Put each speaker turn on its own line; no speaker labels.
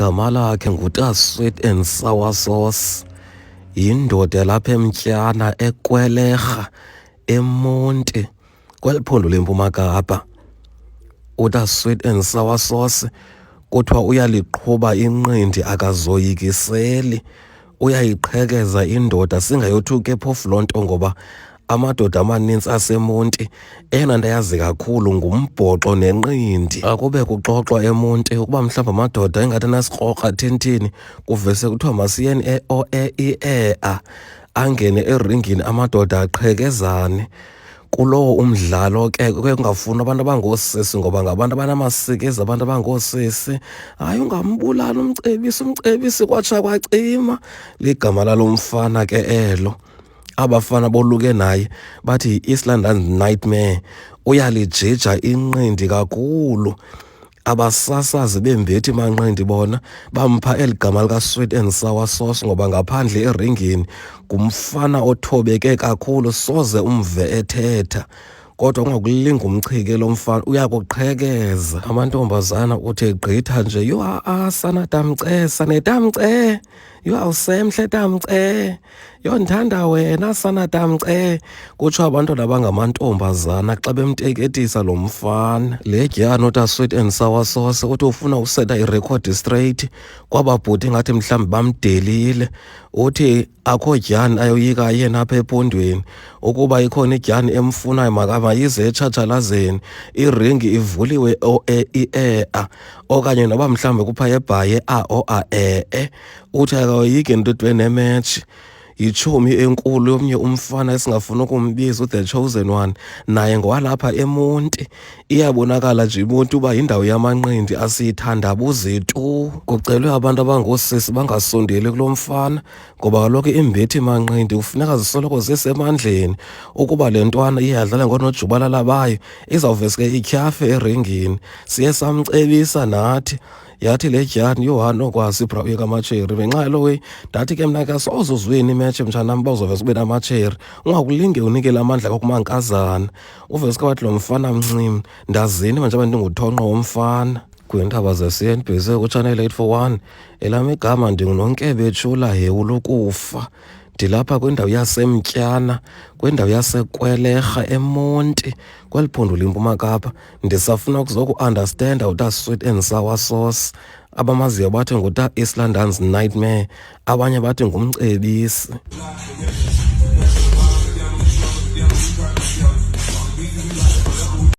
igama lakhe nguta Sweet and Sour Sauce. Yindoda lapha eMtyana, eKwelerha, eMonti, kweliphondo leMpuma Kapa. Uta Sweet and Sour Sauce kuthiwa uyaliqhuba inqindi, akazoyikiseli, uyayiqhekeza indoda. Singayothuki phofu loo nto, ngoba amadoda amanintsi aseMonti eyona nto ayazi kakhulu ngumbhoxo nenqindi. Akube kuxoxwa eMonti ukuba mhlawumbi amadoda engathi anasikrokra thintini, kuvese kuthiwa masiyeni e-OEA angene eringini, amadoda aqhekezane. Kulowo umdlalo ke kungafuni abantu abangoosisi, ngoba ngabantu abanamasikizi abantu abangoosisi. Hayi, ungambulala umcebisi kwatsha kwacima. Ligama lalo mfana ke elo. Abafana boluke naye bathi yi-East London Nightmare. Uyalijija inqindi kakhulu. Abasasazi bembethi manqindi bona bampha eli gama lika-Sweet and Sour Sauce, ngoba ngaphandle eringini ngumfana othobeke kakhulu, soze umve ethetha. Kodwa ungakulinga umchike lo mfana, uyakuqhekeza. Amantombazana uthi gqitha nje, yho sanatamce, sanetamce, yho awusemhle tamce, yho ndithanda wena sanatamce. Kutsho abantwana abangamantombazana xa bemteketisa lo mfana. Le dyana uta Sweet and Sour Sauce uthi ufuna useta irekhodi straight kwababhuti ngathi mhlawumbi bamdelile. Uthi akho dyani ayoyika yena apha epondweni, ukuba ikhona idyani emfunayo makayize etshatshalazeni, iringi ivuliwe OEA, okanye noba mhlawumbi kupha ebhaye AOAE. Uthi akayoyiki ntutwe nemetshi. Yitshomi enkulu yomnye umfana esingafuna ukumbiza, uThe Chosen One, naye ngowalapha eMonti. Iyabonakala nje iMonti uba yindawo yamanqindi, asiyithandabuzi tu. Kucelwe abantu abangoosisi bangasondeli kulo mfana, ngoba kaloku imbethi manqindi kufuneka zisoloko zisemandleni. Ukuba le ntwana iyadlala ngonojubalala bayo, izawuveske ityhafe eringini. Siye samcebisa nathi, yathi le dyani, yho anokwazi ibhrawuye kamatsheri. Ngenxa yalo ndathi ke mna ke sozuzwini imetshe mtshanam uba uzovese ube namatsheri, ungakulinge unikele amandla kwakumankazana. Uveske wathi lo mfana mncim, ndazini manjeba ndinguthonqo womfana. Kwiintaba ze-CNBC kuChannel 841, elam igama ndinguNonkebe Tshula Hewu Lokufa. Ndilapha kwindawo yaseMtyana, kwindawo yaseKwelerha eMonti, kweliphondo leMpuma Kapa. Ndisafuna ukuzoku-understanda uta Sweet and Sour Sauce. Abamaziyo bathi nguta East London's Nightmare, abanye bathi ngumcebisi.